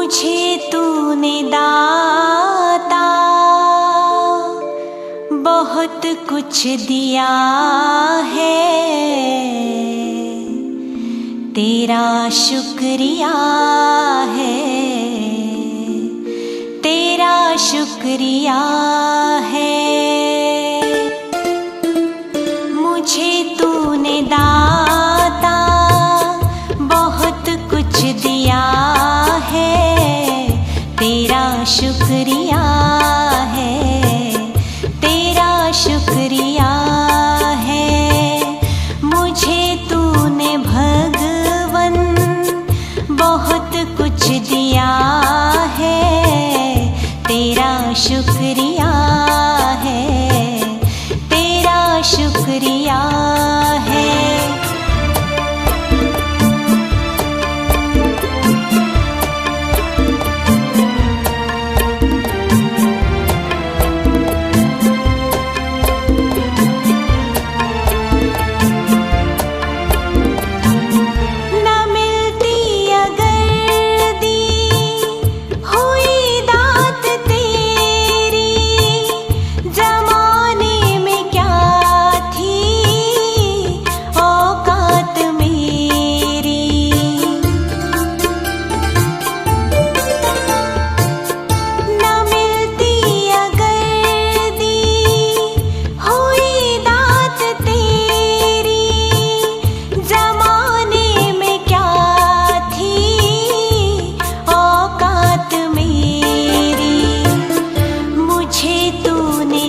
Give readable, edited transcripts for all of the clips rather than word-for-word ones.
मुझे तूने दाता बहुत कुछ दिया है, तेरा शुक्रिया है, तेरा शुक्रिया है। मुझे तूने दाता बहुत कुछ दिया है, तेरा शुक्रिया है, तेरा शुक्रिया है। मुझे तूने भगवन बहुत कुछ दिया है, तेरा शुक्रिया है, तेरा शुक्रिया है।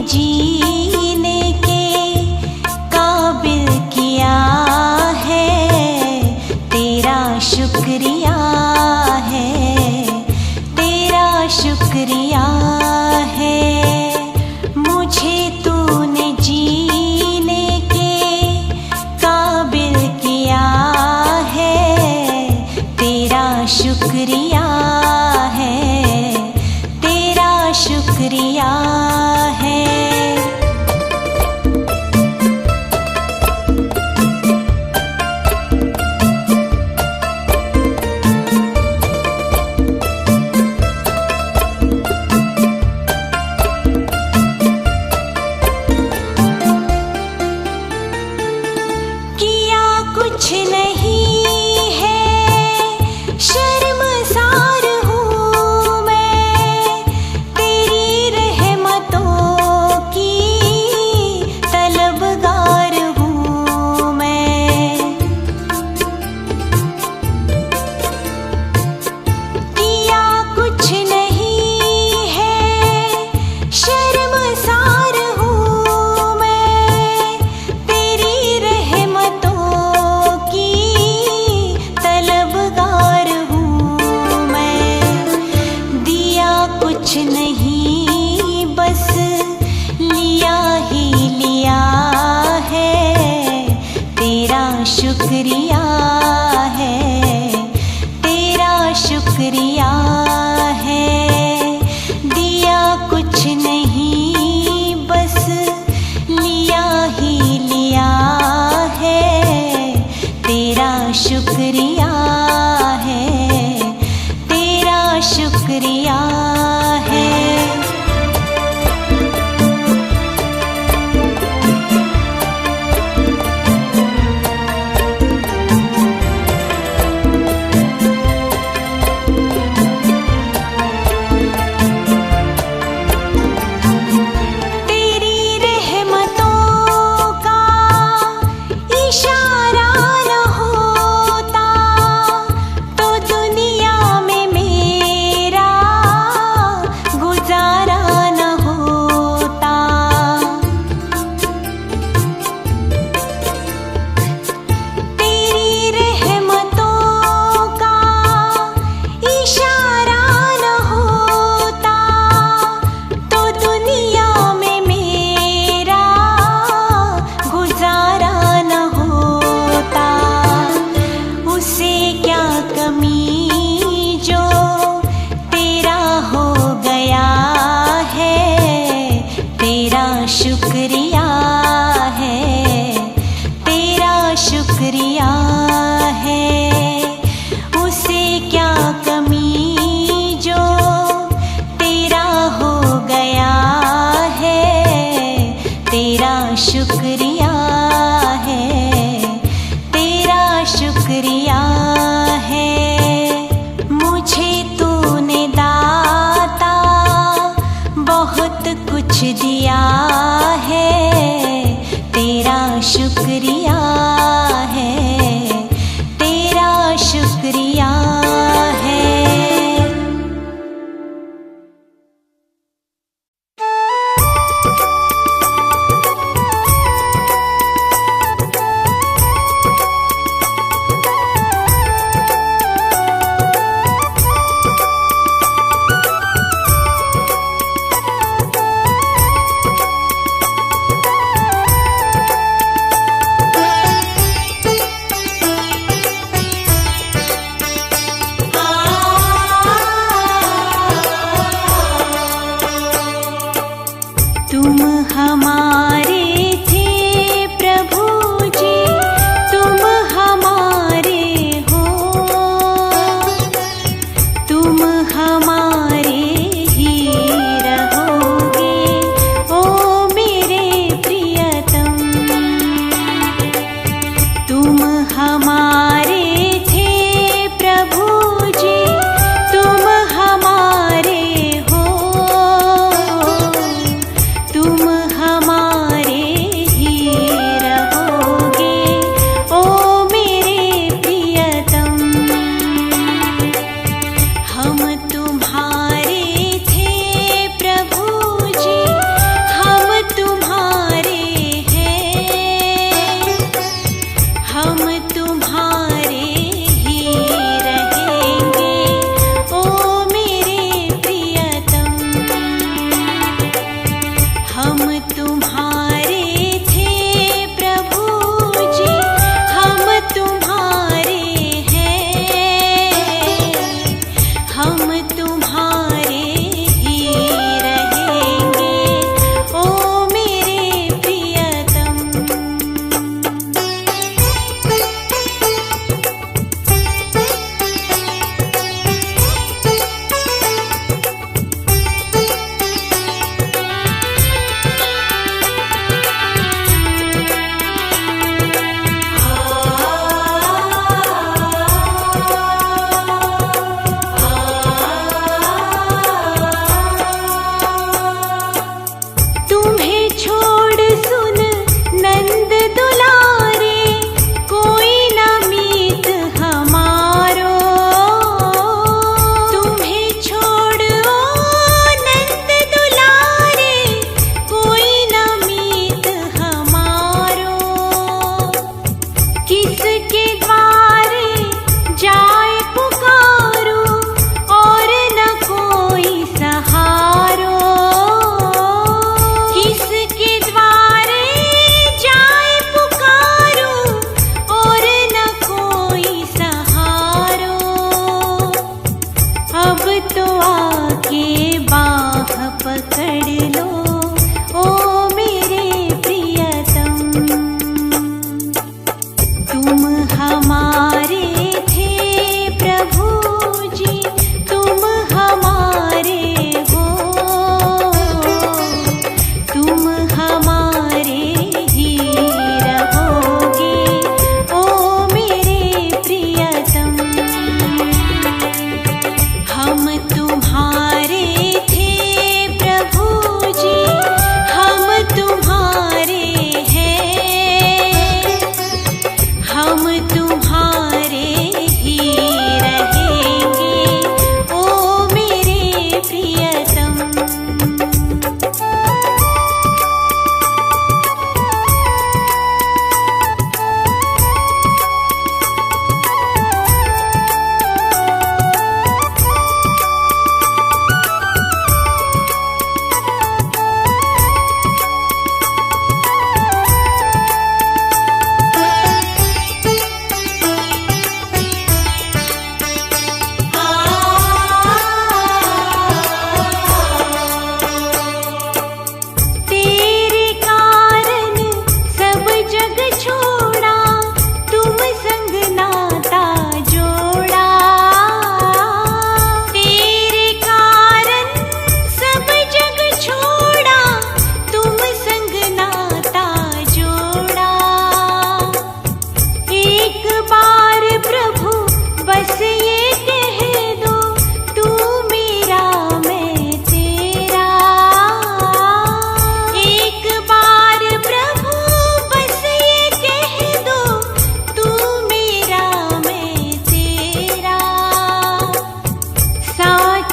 जीने के काबिल किया है, तेरा शुक्रिया है, तेरा शुक्रिया है। मुझे तूने जीने के काबिल किया है, तेरा शुक्रिया है, तेरा शुक्रिया है। किया कुछ नहीं है, शर्मसार हूँ मैं, तेरी रहमतों की तलबगार हूँ मैं। किया कुछ नहीं है, शर्मसार हूँ मैं, तेरी रहमतों की तलबगार हूँ मैं। दिया कुछ नहीं बस लिया ही लिया है, तेरा शुक्रिया है, तेरा शुक्रिया है। दिया कुछ नहीं बस लिया ही लिया है, तेरा शुक्रिया है, तेरा शुक्रिया है। तेरी रहमतों का इशारा न होता तो दुनिया में मेरा गुजारा न होता। तेरी रहमतों का इशारा न होता तो दुनिया में मेरा गुजारा न होता। उसे क्या कमी जो तेरा हो गया है, तेरा शुक्रिया है, तेरा शुक्रिया है। उसे क्या कमी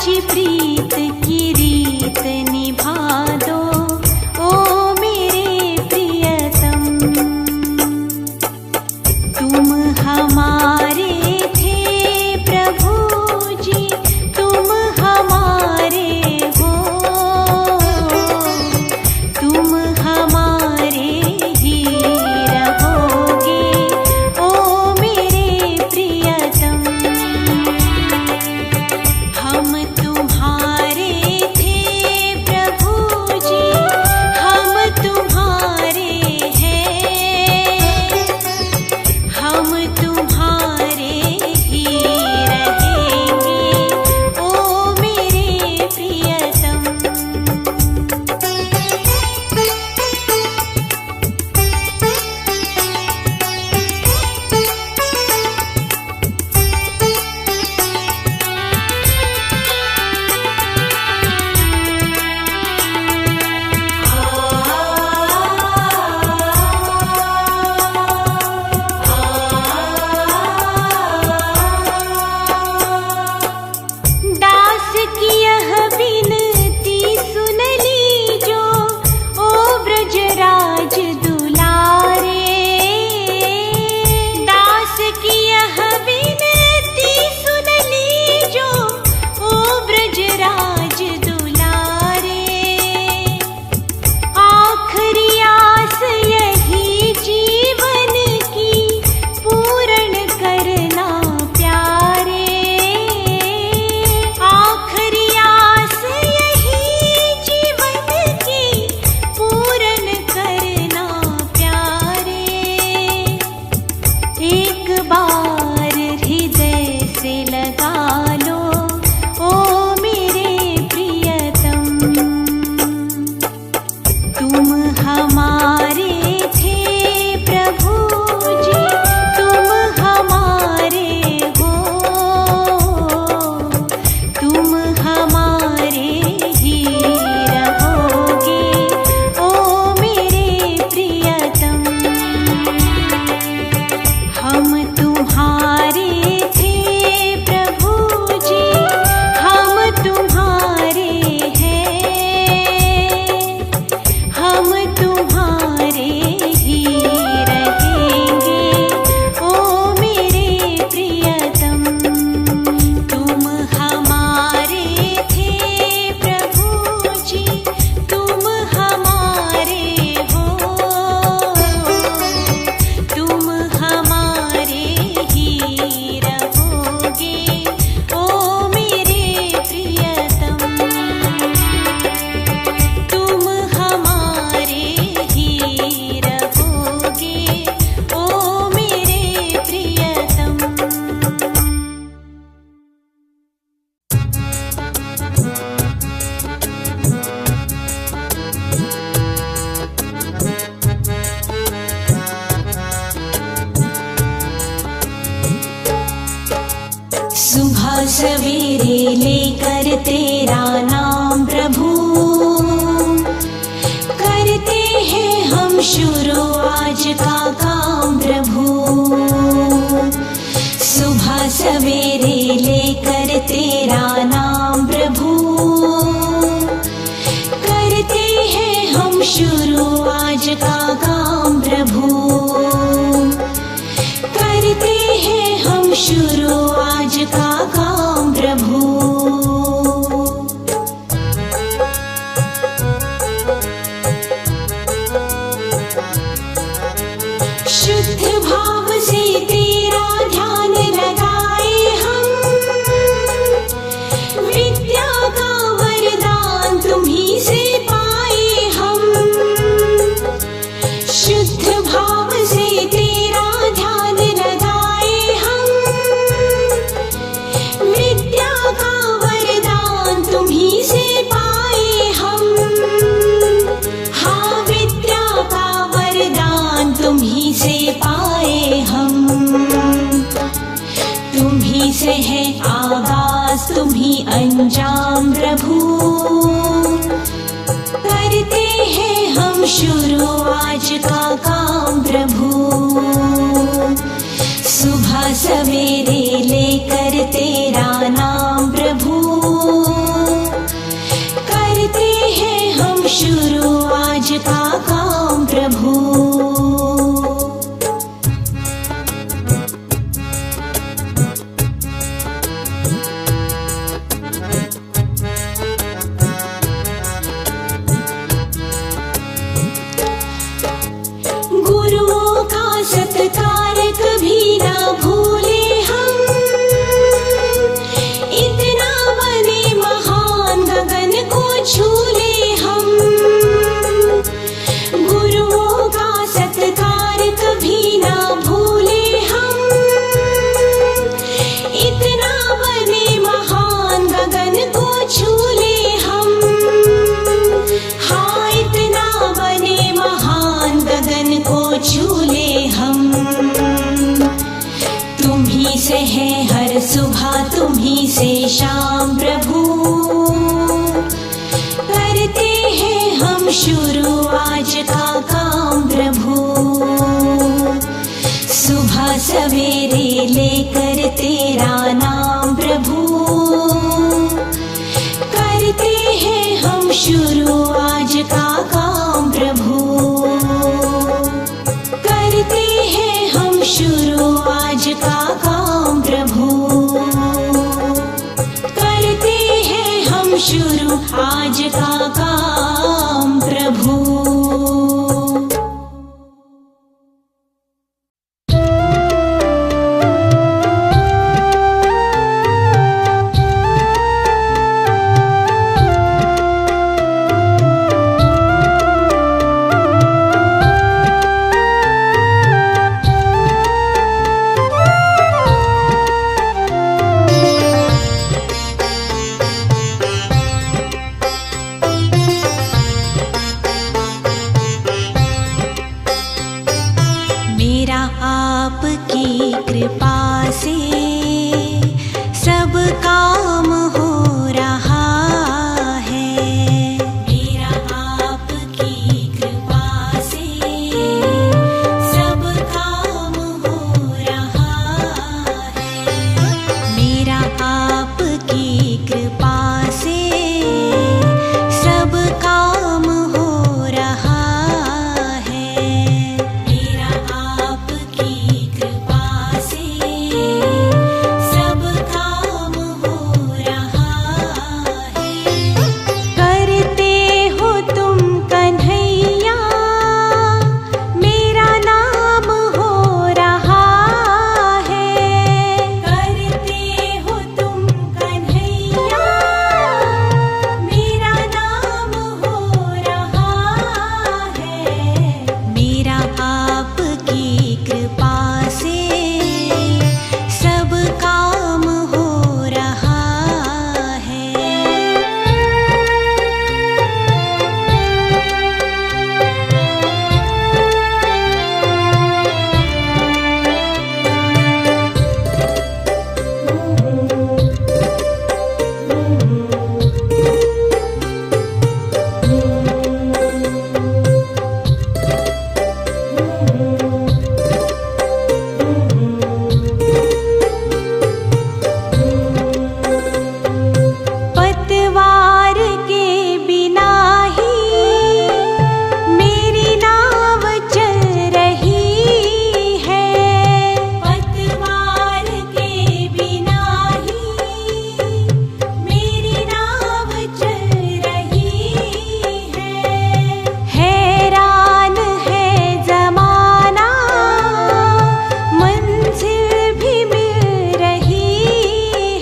आज प्रीत की रीत निभा दो ओ मेरे प्रियतम। तुम हमारे थे प्रभु जी, तुम हमारे हो, तुम हमारे ही रहोगे ओ मेरे प्रियतम। हम तुम्हारे थे प्रभु जी, हम तुम्हारे हैं, हम तुम्हारे ही रहेंगे ओ मेरे प्रियतम। दास की यह विनती सुन लीजो ओ ब्रजराज दुलारे। दास की यह विनती सुन लीजो ओ ब्रजराज दुलारे। आखिरी आस यही जीवन की पूर्ण करना प्यारे। आखिरी आस यही जीवन की पूर्ण करना प्यारे। एक बार हृदय से लगा लो ओ मेरे प्रियतम। तुम हमारे थे प्रभु जी, तुम हमारे हो, तुम हमारे ही रहोगे ओ मेरे प्रियतम। हम तुम्हारे थे प्रभु जी, हम तुम्हारे हैं, हम तुम्हारे ही रहेंगे ओ मेरे प्रियतम। तुम हमारे थे प्रभु जी, तुम हमारे हो, तुम हमारे ही रहोगे ओ मेरे प्रियतम। तुम हमारे ही रहोगे ओ मेरे प्रियतम। सुबह सवेरे लेकर तेरा नाम प्रभु, करते हैं हम शुरू आज का काम प्रभु। सुबह सवेरे लेकर तेरा नाम प्रभु, करते हैं हम शुरू आज का काम प्रभु। करते हैं हम शुरू आज का काम प्रभु। शुद्ध भाव से तेरा ध्यान लगाए हम, विद्या का वरदान तुम्हीं से पाए हम। शुद्ध भाव से तेरा ध्यान लगाए हम, विद्या का वरदान तुम्हीं से पाए हम। हाँ, विद्या का वरदान तुम्हीं से पाए हम। तुम्हीं से है आगाज, तुम्हीं अंजाम प्रभु। करते हैं हम शुरू आज का काम प्रभु। सुबह सवेरे लेकर तेरा नाम प्रभु। श्याम प्रभु। करते हैं हम शुरू आज का काम प्रभु। सुबह सवेरे लेकर तेरा नाम प्रभु। करते हैं हम शुरू आज का काम प्रभु। करते हैं हम शुरू आज का काम प्रभु। करते हैं हम शुरू आज का काम प्रभु। आपकी कृपा से सब काम हो रहा है। मेरा आपकी कृपा से सब काम हो रहा है। मेरा आपकी कृपा से सब काम हो रहा है। मेरा आपकी कृपा से सब काम हो रहा है। करते हो तुम कन्हैया मेरा नाम हो रहा है। करते हो तुम कन्हैया मेरा नाम हो रहा है। मेरा आपकी कृपा से सब काम हो रहा है। पतवार के बिना ही मेरी नाव चल रही है। पतवार के बिना ही मेरी नाव चल रही है। हैरान है ज़माना मंजिल भी मिल रही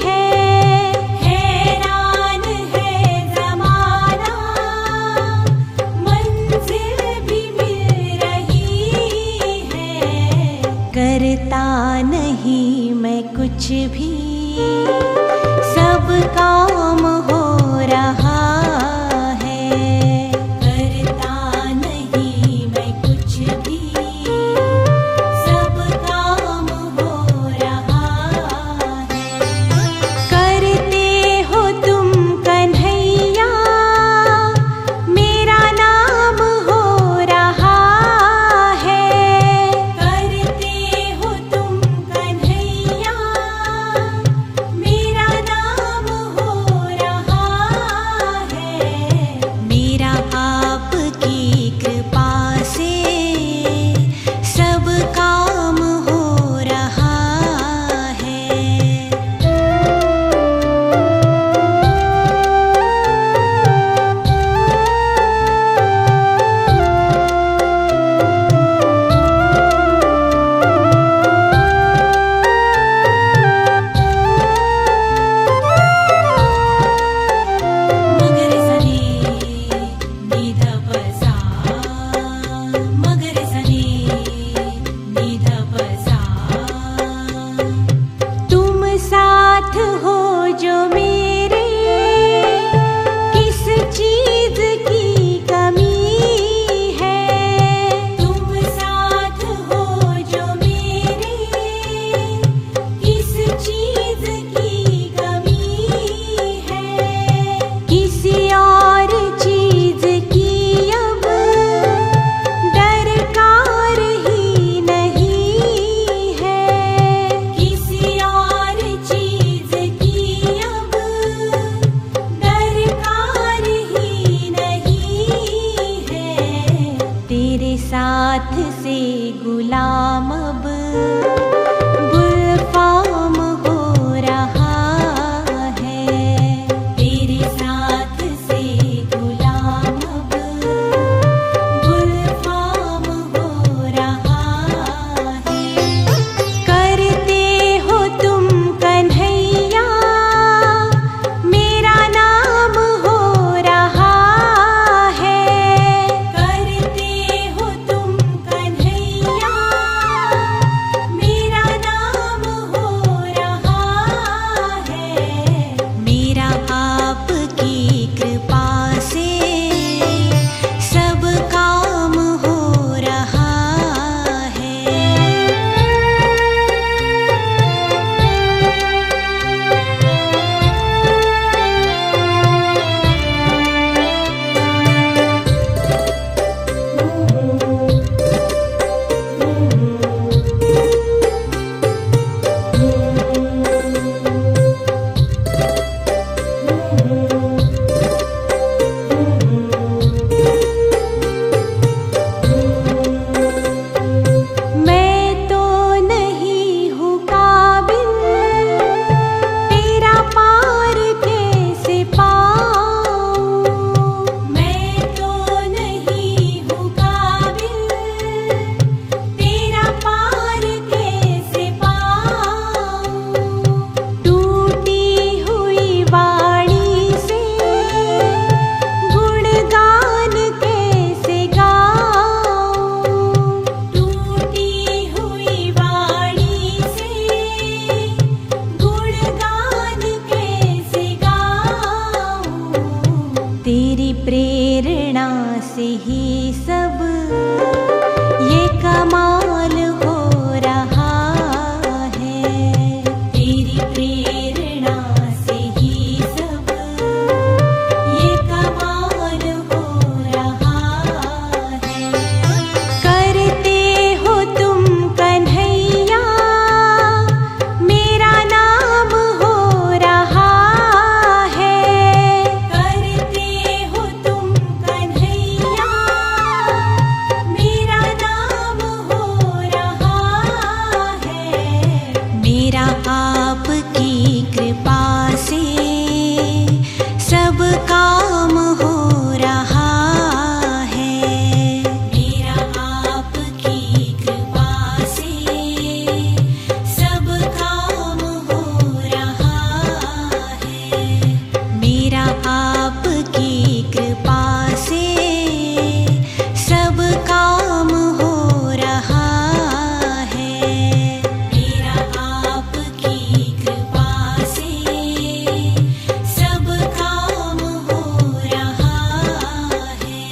है। हैरान है ज़माना मंजिल भी मिल रही है। करता नहीं मैं कुछ भी सब काम हो रहा है। करता नहीं मैं कुछ भी सब काम हो रहा है। करते हो तुम कन्हैया मेरा नाम हो रहा है। करते हो तुम कन्हैया से ही सब ये कमाल हो रहा है। तेरी प्रेरणा से ही सब ये कमाल हो रहा है। करते हो तुम कन्हैया मेरा नाम हो रहा है। करते हो तुम कन्हैया मेरा नाम हो रहा है। मेरा आपकी कृपा से सब काम हो रहा है। मेरा आपकी कृपा से सब काम हो रहा है। मेरा आपकी कृपा से सब काम हो रहा है। मेरा आपकी कृपा से सब काम हो रहा है।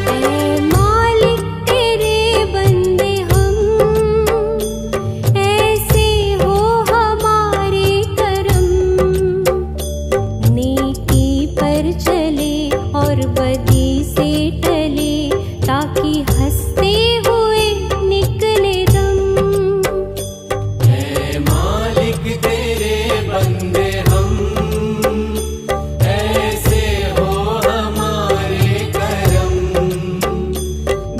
ऐ मालिक तेरे बंदे हम, ऐसे हो हमारे करम। नेकी पर चले और बदी से टले, ताकि हंसते हुए निकले दम। ऐ मालिक तेरे बंदे हम, ऐसे हो हमारे करम।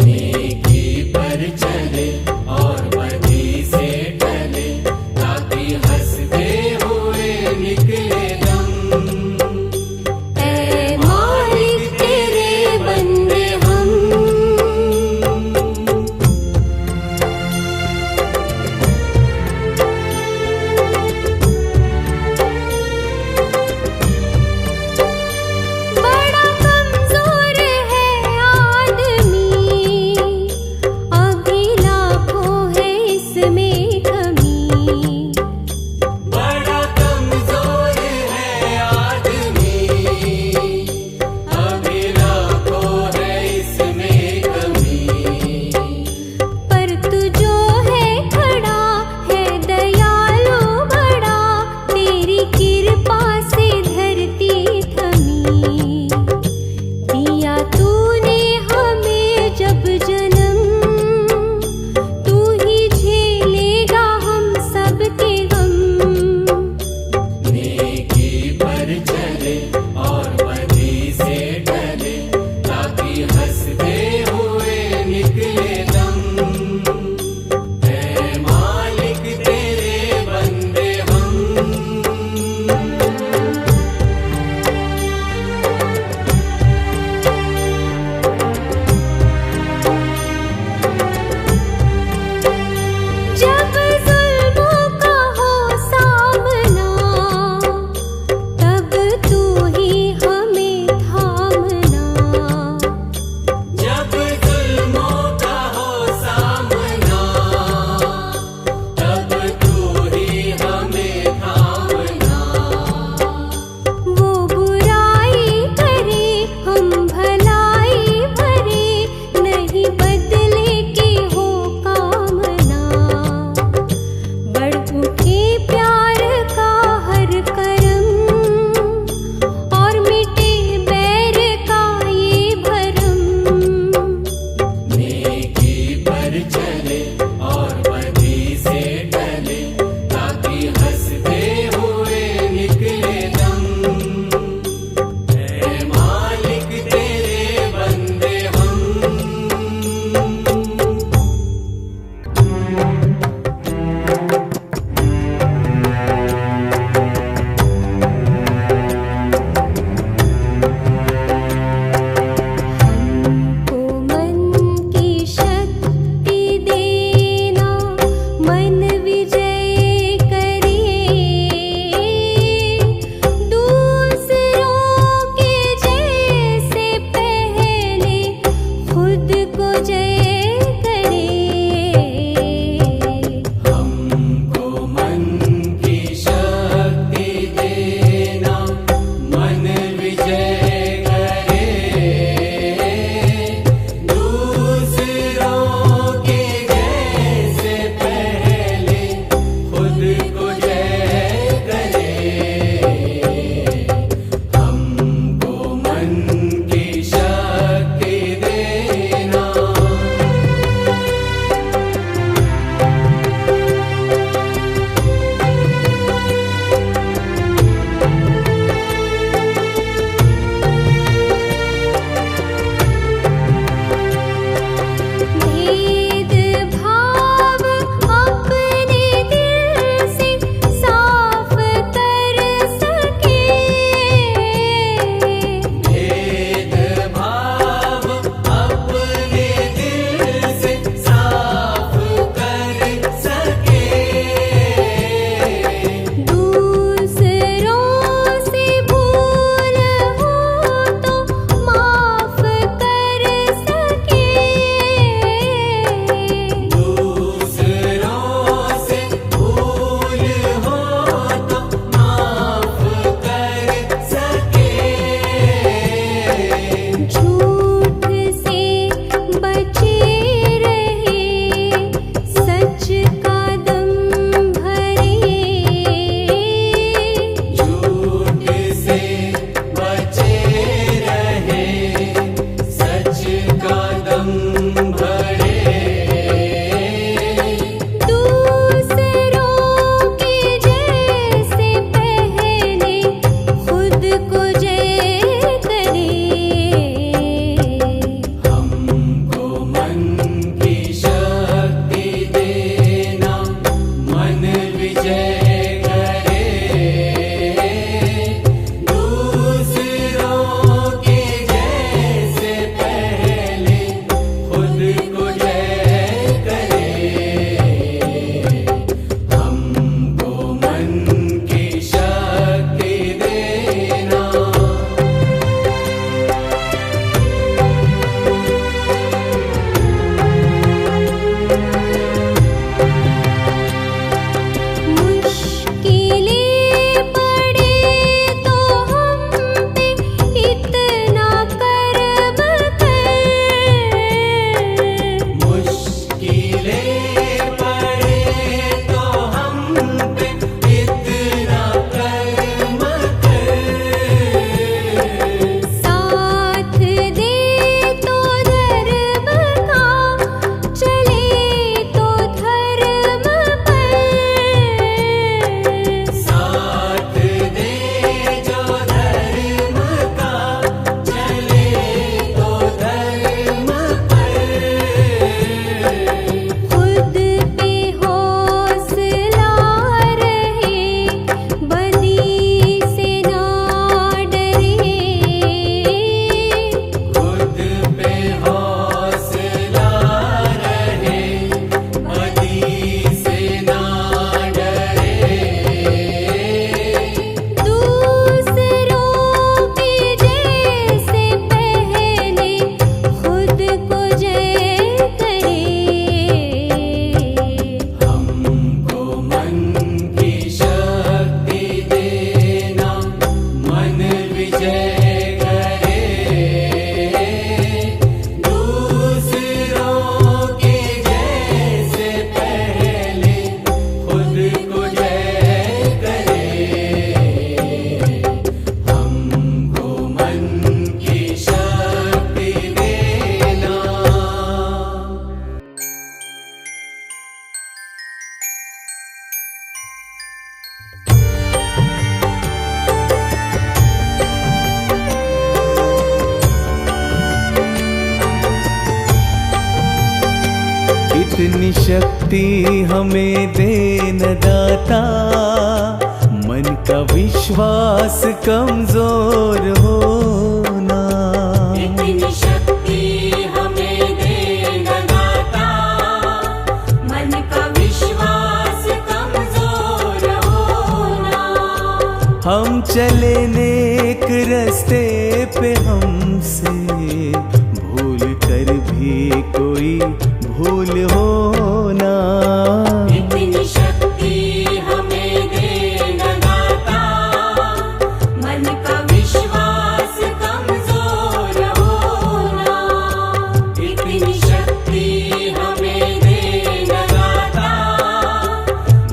नेकी पर चले और बदी से टले, ताकि हंसते हुए निकले दम। ऐ मालिक तेरे बंदे हम। बड़ा कमजोर है आदमी, अभी लाखों है इसमें कमी। बड़ा कमजोर है आदमी, अभी लाखों है इसमें कमी। पर तू जो है खड़ा है दयालु बड़ा, तेरी कृपा से धरती थमी। दिया तूने हमें जब जन्म, तू ही झेलेगा हम सबके गम। नेकी पर चले और बदी से टले, ताकि हंसते हुए निकले दम। ऐ मालिक तेरे बंदे हम। इतनी शक्ति हमें दे न दाता, मन का विश्वास कमजोर होना। इतनी शक्ति हमें दे न दाता, मन का विश्वास कमजोर होना। हम चले नेक रास्ते पे, हमसे भूल कर भी कोई भूल होना। इतनी शक्ति हमें दे न दाता, मन का विश्वास कमजोर होना। इतनी शक्ति हमें दे न दाता,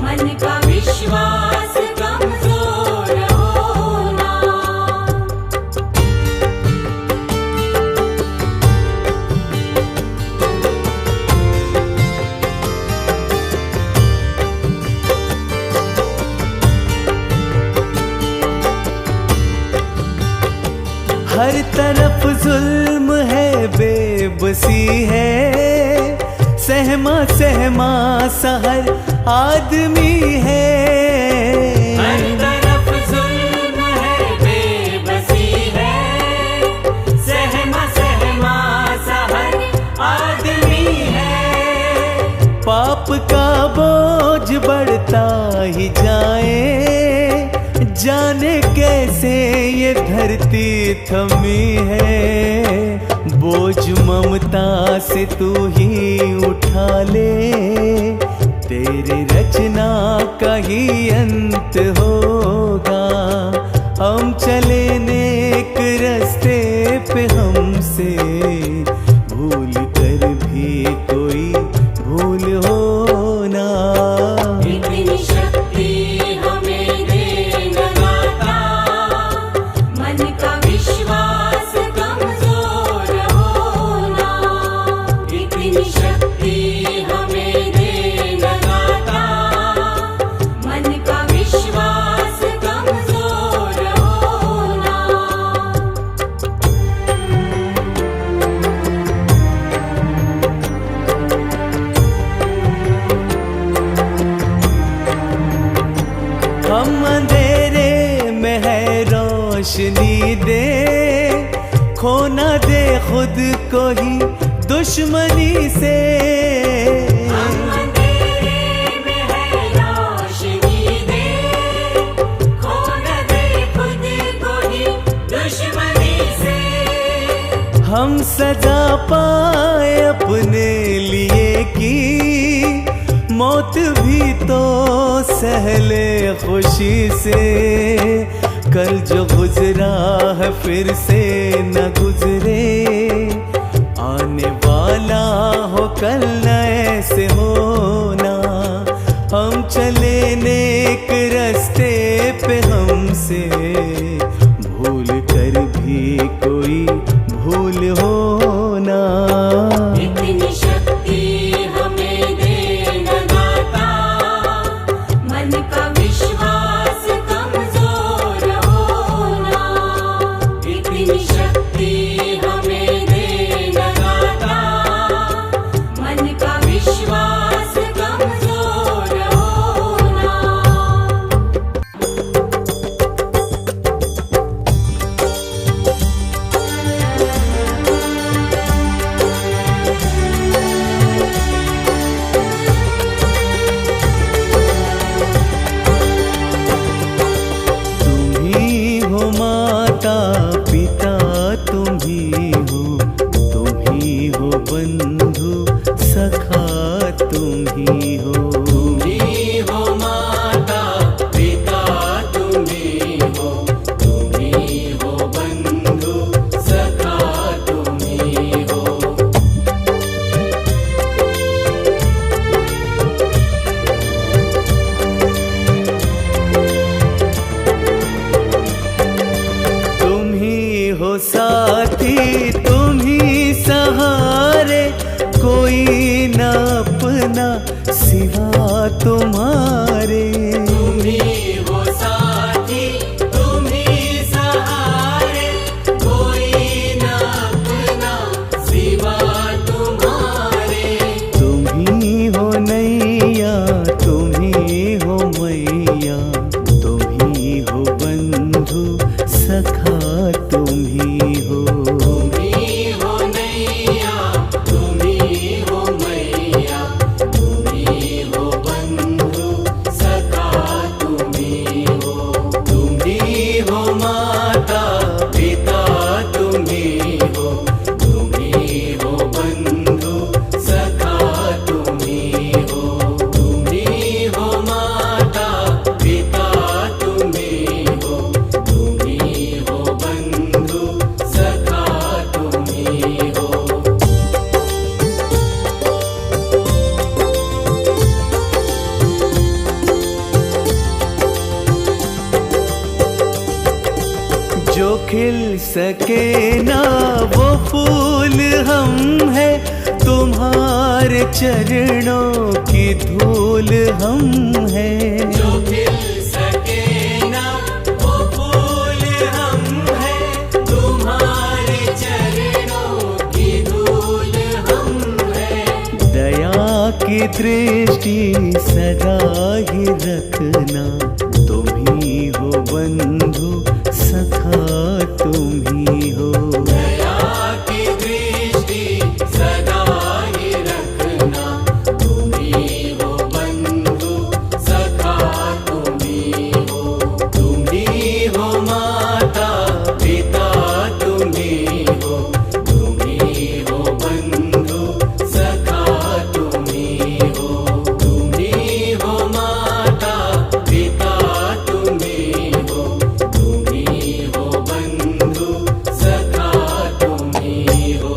मन का विश्वास कमजोर होना। हर तरफ जुल्म है, बेबसी है, सहमा सहमा सा हर आदमी है। हर तरफ जुल्म है, बेबसी है, सहमा सहमा सा हर आदमी है। पाप का बोझ बढ़ता ही जाए, जाने कैसे ये धरती थमी है। बोझ ममता से तू ही उठा ले, तेरे रचना का ही अंत होगा। हम चले नेक रास्ते पे, हमसे भूल कर भी कोई भूल होना। इतनी शक्ति हमें दे न दाता, मन का विश्वास कमजोर होना। इतनी शक्ति हमें दे न दाता, मन का विश्वास कमजोर होना। हम अंधेरे में है रोशनी दे, खोना दे खुद को ही दुश्मनी से। हम अंधेरे में है रोशनी दे, खो न दे खुद को ही दुश्मनी से। हम सजा पाए अपने लिए की, मौत भी तो सहले खुशी से। कल जो गुजरा है फिर से न गुजरे, आने वाला हो कल न ऐसे होना। हम चले नेक रास्ते पे, हमसे भूल कर भी कोई भूल होना। इतनी शक्ति हमें दे न दाता, मन का विश्वास कमजोर होना। इतनी शक्ति हमें दे न दाता, मन का विश्वास कमजोर होना। खिल सके ना वो फूल हम है, तुम्हारे चरणों की धूल हम है। जो खिल सके ना वो फूल हम है, तुम्हारे चरणों की धूल हम है। दया की दृष्टि सदा ही रखना, तुम ही हो बंधु सखा तुम ही हो। दया की दृष्टि सदा ही रखना, तुम ही हो बंधु सखा तुम ही हो। तुम ही हो माता पिता तुम ही हो, तुम ही हो बंधु सखा तुम ही हो। तुम ही हो माता पिता तुम ही हो, तुम ही हो बंधु सखा तुम ही हो।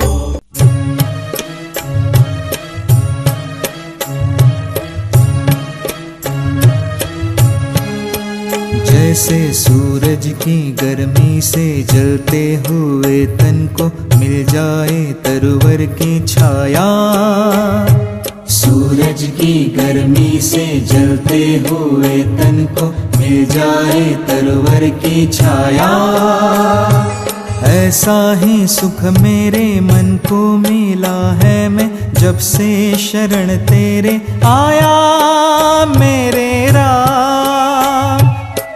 जैसे सूरज की गर्मी से जलते हुए तन को मिल जाए तरवर की छाया। सूरज की गर्मी से जलते हुए तन को मिल जाए तरवर की छाया। ऐसा ही सुख मेरे मन को मिला है, मैं जब से शरण तेरे आया मेरे राम।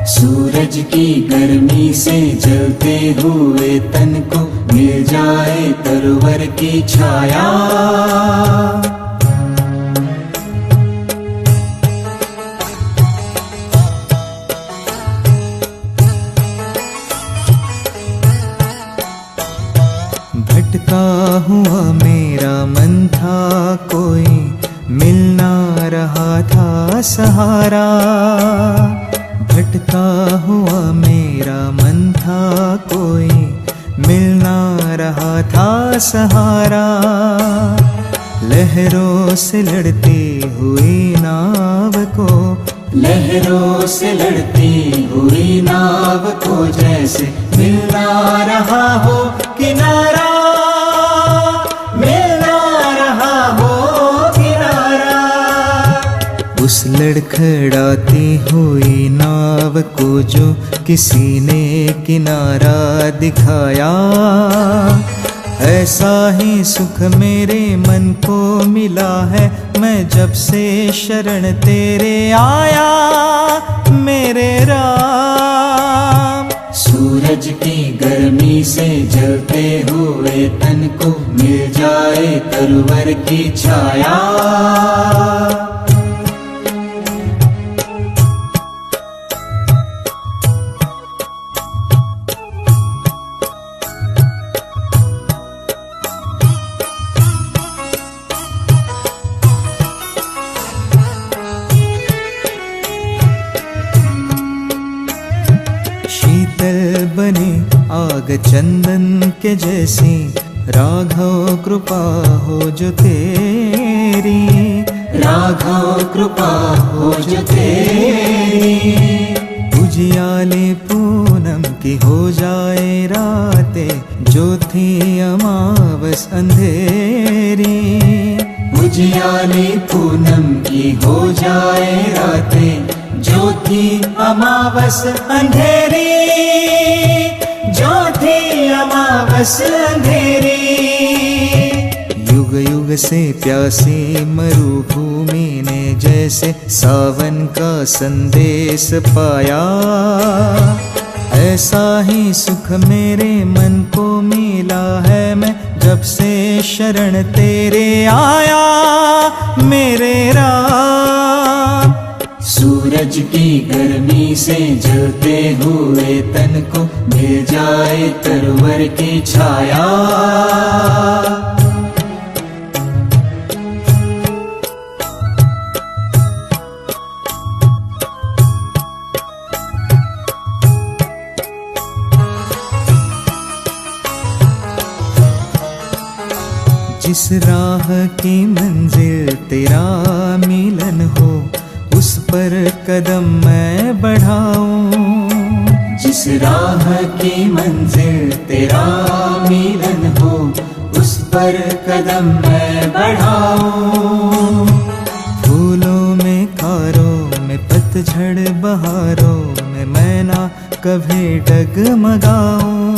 सूरज की गर्मी से जलते हुए तन को मिल जाए तरवर की छाया। भटका हुआ मेरा मन था, कोई मिल ना रहा था सहारा। भटका हुआ मेरा मन था, कोई मिल ना रहा था सहारा। लहरों से लड़ती हुई नाव को, लहरों से लड़ती हुई नाव को जैसे मिल ना रहा हो किनारा। मिल ना रहा हो किनारा। उस लड़खड़ाती हुई नाव को जो किसी ने किनारा दिखाया। ऐसा ही सुख मेरे मन को मिला है, मैं जब से शरण तेरे आया मेरे राम। सूरज की गर्मी से जलते हुए तन को मिल जाए तरवर की छाया। शीतल बने आग चंदन के जैसी, राघव कृपा हो जो तेरी। राघव कृपा हो जो तेरी। उजियाले पूनम की हो जाए रातें, जो थी अमावस अंधेरी। उजियाले पूनम की हो जाए रातें, जो थी अमावस अंधेरी। जो थी अमावस अंधेरी। युग युग से प्यासी मरुभूमि ने जैसे सावन का संदेश पाया। ऐसा ही सुख मेरे मन को मिला है, मैं जब से शरण तेरे आया मेरे राम। सूरज की गर्मी से जलते हुए तन को मिल जाए तरवर की छाया। जिस राह की मंजिल तेरा मिलन हो, उस पर कदम मैं बढ़ाऊं। जिस राह की मंजिल तेरा मिलन हो, उस पर कदम मैं बढ़ाऊं। फूलों में खारों में पतझड़ बहारों में मैं ना कभी डगमगाऊं।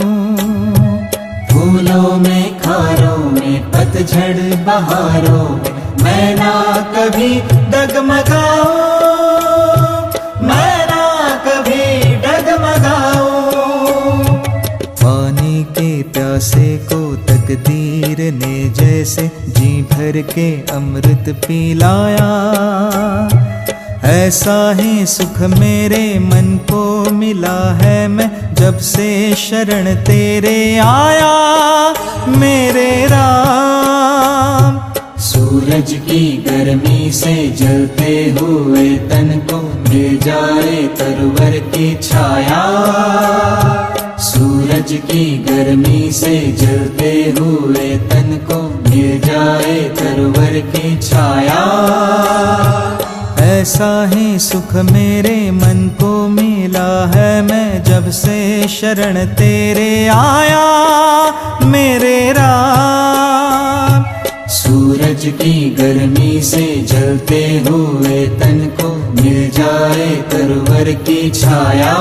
फूलों में खारों में पतझड़ बहारों में मैं ना कभी डगमगाऊं, मैं ना कभी डगमगाऊं। पानी के प्यासे को तकदीर ने जैसे जी भर के अमृत पिलाया, ऐसा ही सुख मेरे मन को मिला है मैं जब से शरण तेरे आया मेरे राम। सूरज की गर्मी से जलते हुए तन को मिल जाए तरवर की छाया, सूरज की गर्मी से जलते हुए तन को मिल जाए तरवर की छाया, ऐसा ही सुख मेरे मन को मिला है मैं जब से शरण तेरे आया मेरे राम। सूरज की गर्मी से जलते हुए तन को मिल जाए तरवर की छाया।